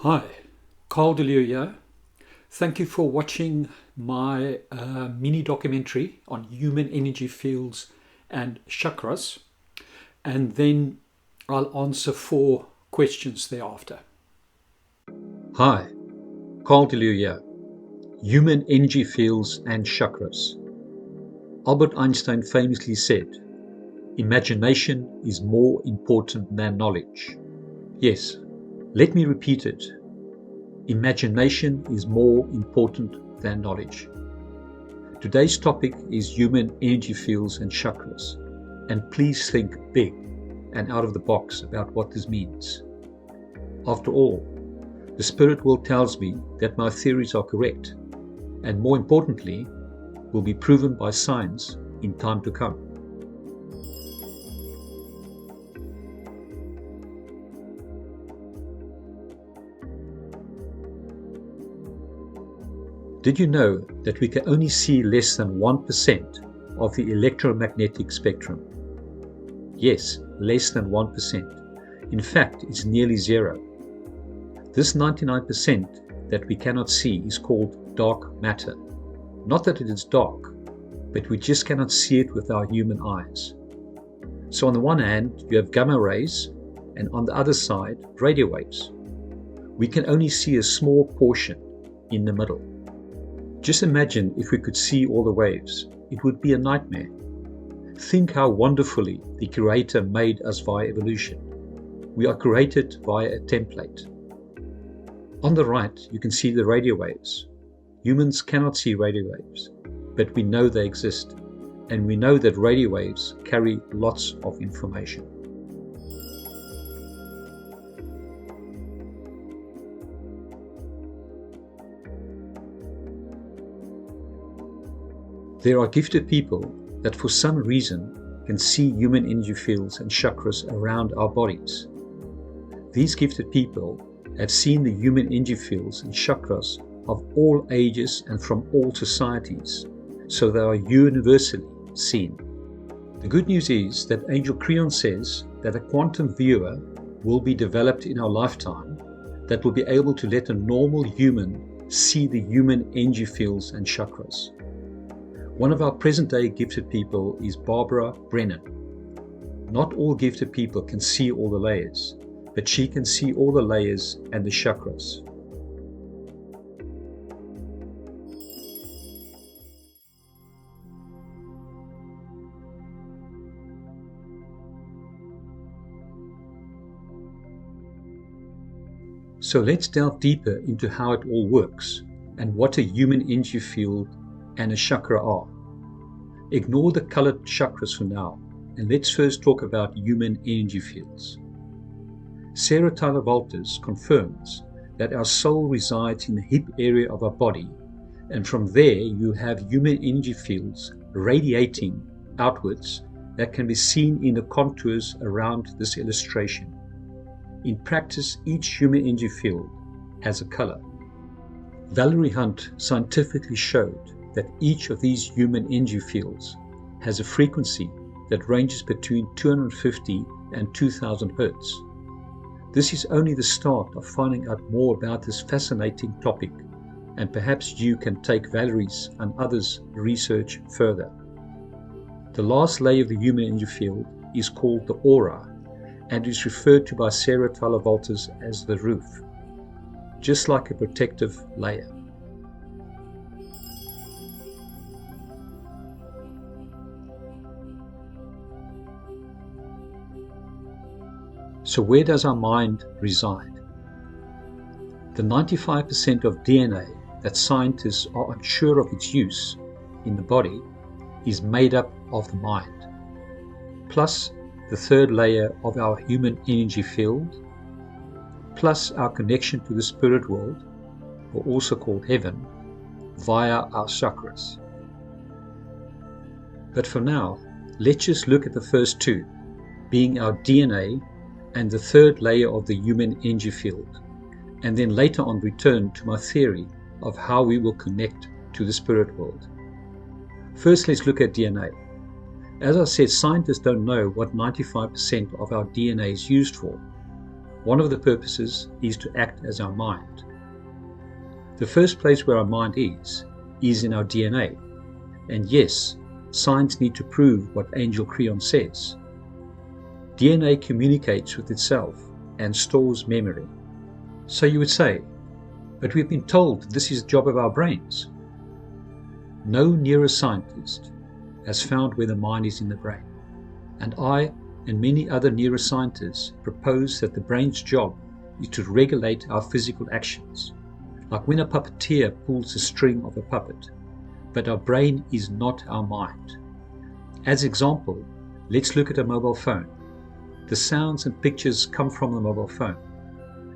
Hi, Karl de Leeuw here. Thank you for watching my mini documentary on human energy fields and chakras, and then I'll answer 4 questions thereafter. Hi, Karl de Leeuw here. Human energy fields and chakras. Albert Einstein famously said, "Imagination is more important than knowledge." Yes, let me repeat it. Imagination is more important than knowledge. Today's topic is human energy fields and chakras, and please think big and out of the box about what this means. After all, the spirit world tells me that my theories are correct, and more importantly, will be proven by science in time to come. Did you know that we can only see less than 1% of the electromagnetic spectrum? Yes, less than 1%. In fact, it's nearly zero. This 99% that we cannot see is called dark matter. Not that it is dark, but we just cannot see it with our human eyes. So on the one hand, you have gamma rays, and on the other side, radio waves. We can only see a small portion in the middle. Just imagine if we could see all the waves. It would be a nightmare. Think how wonderfully the Creator made us via evolution. We are created via a template. On the right, you can see the radio waves. Humans cannot see radio waves, but we know they exist, and we know that radio waves carry lots of information. There are gifted people that for some reason can see human energy fields and chakras around our bodies. These gifted people have seen the human energy fields and chakras of all ages and from all societies, so they are universally seen. The good news is that Angel Creon says that a quantum viewer will be developed in our lifetime that will be able to let a normal human see the human energy fields and chakras. One of our present-day gifted people is Barbara Brennan. Not all gifted people can see all the layers, but she can see all the layers and the chakras. So let's delve deeper into how it all works and what a human energy field and a chakra are. Ignore the colored chakras for now, and let's first talk about human energy fields. Sarah Tyler Walters confirms that our soul resides in the hip area of our body, and from there you have human energy fields radiating outwards that can be seen in the contours around this illustration. In practice, each human energy field has a color. Valerie Hunt scientifically showed that each of these human energy fields has a frequency that ranges between 250 and 2000 Hertz. This is only the start of finding out more about this fascinating topic, and perhaps you can take Valerie's and others' research further. The last layer of the human energy field is called the aura, and is referred to by Sarah Tyler Walters as the roof, just like a protective layer. So where does our mind reside? The 95% of DNA that scientists are unsure of its use in the body is made up of the mind, plus the third layer of our human energy field, plus our connection to the spirit world, or also called heaven, via our chakras. But for now, let's just look at the first two, being our DNA and the third layer of the human energy field, and then later on return to my theory of how we will connect to the spirit world. First, let's look at DNA. As I said, scientists don't know what 95% of our DNA is used for. One of the purposes is to act as our mind. The first place where our mind is in our DNA. And yes, science needs to prove what Angel Creon says. DNA communicates with itself and stores memory. So you would say, but we've been told this is the job of our brains. No neuroscientist has found where the mind is in the brain. And I and many other neuroscientists propose that the brain's job is to regulate our physical actions, like when a puppeteer pulls the string of a puppet. But our brain is not our mind. As example, let's look at a mobile phone. The sounds and pictures come from the mobile phone,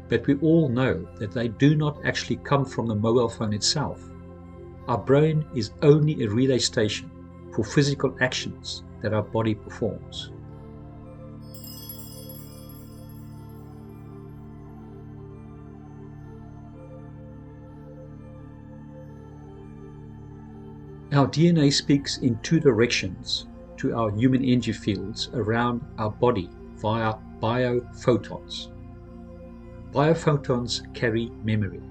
but we all know that they do not actually come from the mobile phone itself. Our brain is only a relay station for physical actions that our body performs. Our DNA speaks in two directions to our human energy fields around our body via biophotons. Biophotons carry memory.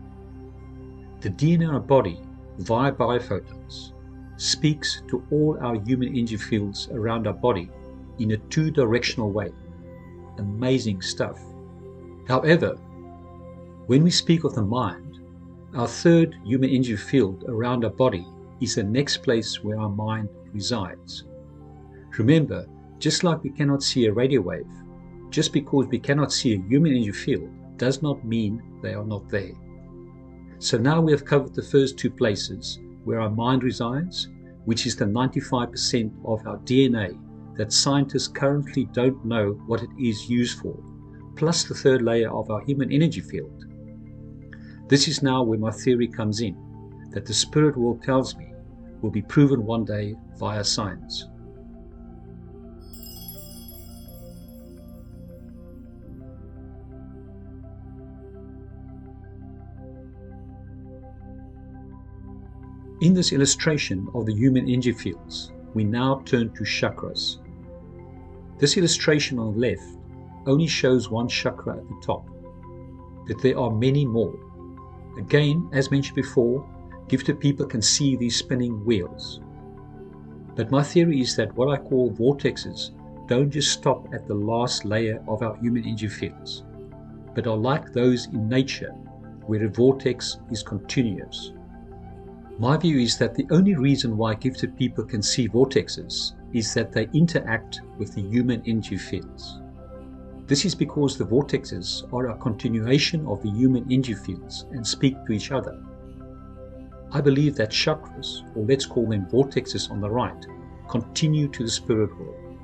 The DNA in our body via biophotons speaks to all our human energy fields around our body in a two-directional way. Amazing stuff. However, when we speak of the mind, our third human energy field around our body is the next place where our mind resides. Remember, just like we cannot see a radio wave, just because we cannot see a human energy field does not mean they are not there. So now we have covered the first two places where our mind resides, which is the 95% of our DNA that scientists currently don't know what it is used for, plus the third layer of our human energy field. This is now where my theory comes in, that the spirit world tells me will be proven one day via science. In this illustration of the human energy fields, we now turn to chakras. This illustration on the left only shows one chakra at the top, but there are many more. Again, as mentioned before, gifted people can see these spinning wheels. But my theory is that what I call vortexes don't just stop at the last layer of our human energy fields, but are like those in nature where a vortex is continuous. My view is that the only reason why gifted people can see vortexes is that they interact with the human energy fields. This is because the vortexes are a continuation of the human energy fields and speak to each other. I believe that chakras, or let's call them vortexes on the right, continue to the spirit world.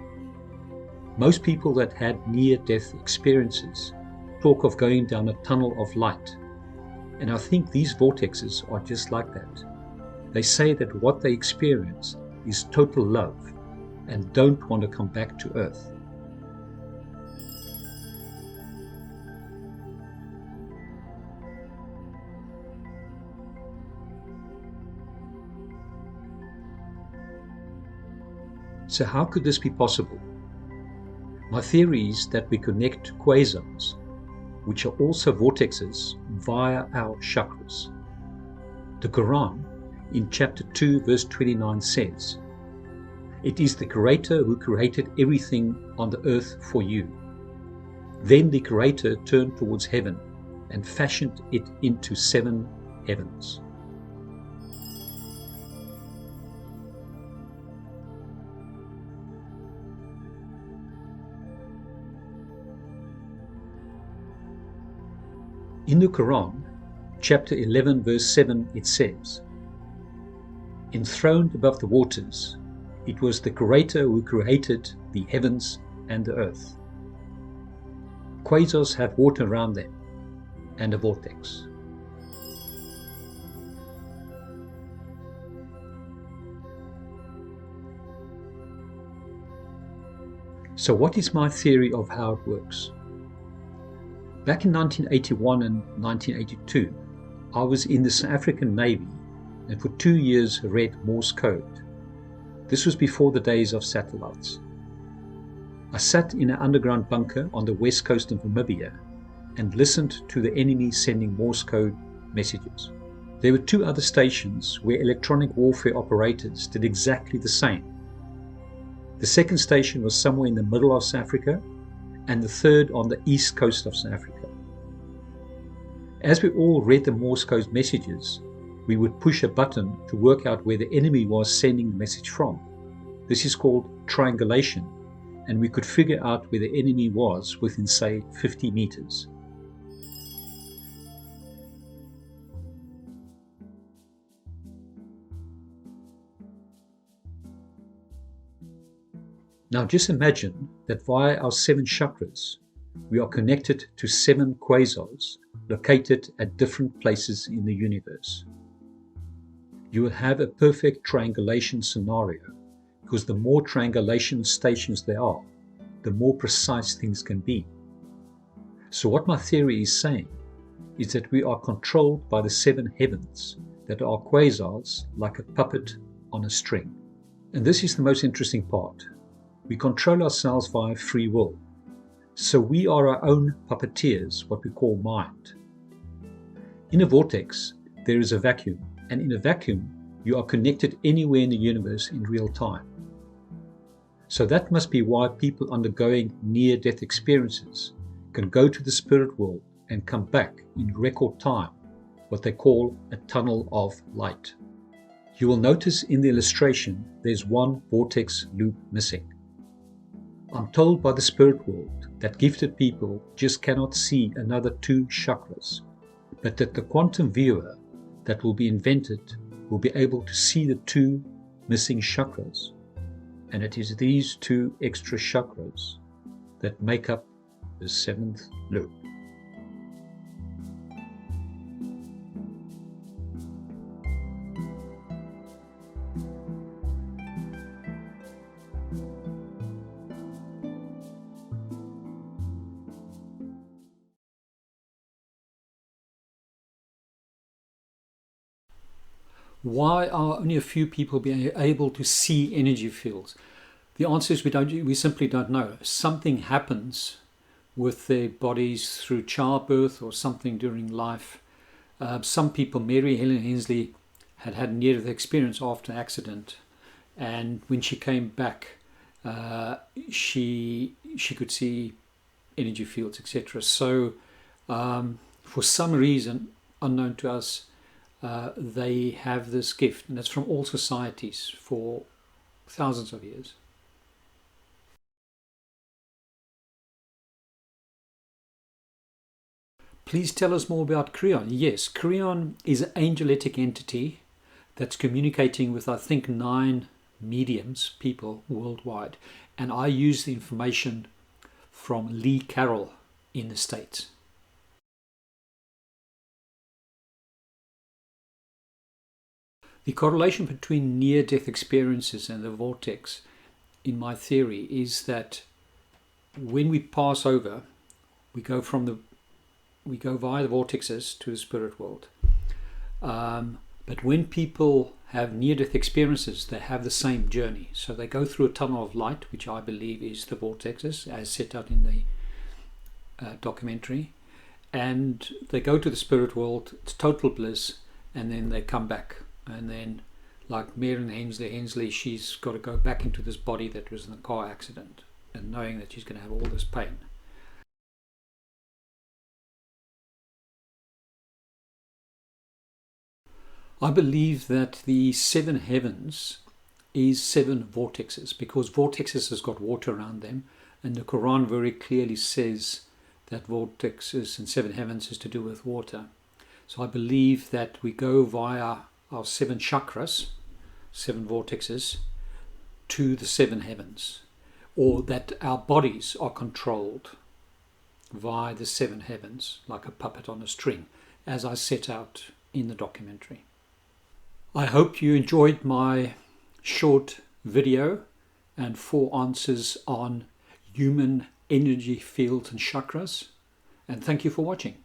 Most people that had near-death experiences talk of going down a tunnel of light, and I think these vortexes are just like that. They say that what they experience is total love and don't want to come back to earth. So how could this be possible? My theory is that we connect quasars, which are also vortexes, via our chakras. The Quran, in chapter 2, verse 29 says, "It is the Creator who created everything on the earth for you." Then the Creator turned towards heaven and fashioned it into 7 heavens. In the Quran, chapter 11, verse 7, it says, "Enthroned above the waters, it was the Creator who created the heavens and the earth." Quasars have water around them and a vortex. So what is my theory of how it works? Back in 1981 and 1982, I was in the South African Navy and for 2 years read Morse code. This was before the days of satellites. I sat in an underground bunker on the west coast of Namibia and listened to the enemy sending Morse code messages. There were 2 other stations where electronic warfare operators did exactly the same. The second station was somewhere in the middle of South Africa, and the third on the east coast of South Africa. As we all read the Morse code messages, we would push a button to work out where the enemy was sending the message from. This is called triangulation, and we could figure out where the enemy was within, say, 50 meters. Now just imagine that via our 7 chakras, we are connected to 7 quasars located at different places in the universe. You will have a perfect triangulation scenario, because the more triangulation stations there are, the more precise things can be. So what my theory is saying is that we are controlled by the 7 heavens that are quasars like a puppet on a string. And this is the most interesting part. We control ourselves via free will. So we are our own puppeteers, what we call mind. In a vortex, there is a vacuum, and in a vacuum, you are connected anywhere in the universe in real time. So that must be why people undergoing near-death experiences can go to the spirit world and come back in record time, what they call a tunnel of light. You will notice in the illustration there's one vortex loop missing. I'm told by the spirit world that gifted people just cannot see another 2 chakras, but that the quantum viewer that will be invented will be able to see the 2 missing chakras. And it is these 2 extra chakras that make up the 7th loop. Why are only a few people being able to see energy fields? The answer is we simply don't know. Something happens with their bodies through childbirth or something during life. Some people, Mary Helen Hensley, had near-death experience after an accident, and when she came back, she could see energy fields, etc. So, for some reason unknown to us, they have this gift, and it's from all societies for thousands of years. Please tell us more about Creon. Yes, Creon is an angelic entity that's communicating with, I think, 9 mediums, people worldwide. And I use the information from Lee Carroll in the States. The correlation between near-death experiences and the vortex, in my theory, is that when we pass over, we go via the vortexes to the spirit world. But when people have near-death experiences, they have the same journey. So they go through a tunnel of light, which I believe is the vortexes, as set out in the documentary. And they go to the spirit world, it's total bliss, and then they come back. And then, like Mary Hensley, she's got to go back into this body that was in a car accident, and knowing that she's going to have all this pain. I believe that the 7 heavens is 7 vortexes, because vortexes has got water around them, and the Quran very clearly says that vortexes and 7 heavens is to do with water. So I believe that we go via our 7 chakras, 7 vortexes, to the 7 heavens, or that our bodies are controlled via the 7 heavens, like a puppet on a string, as I set out in the documentary. I hope you enjoyed my short video and 4 answers on human energy fields and chakras, and thank you for watching.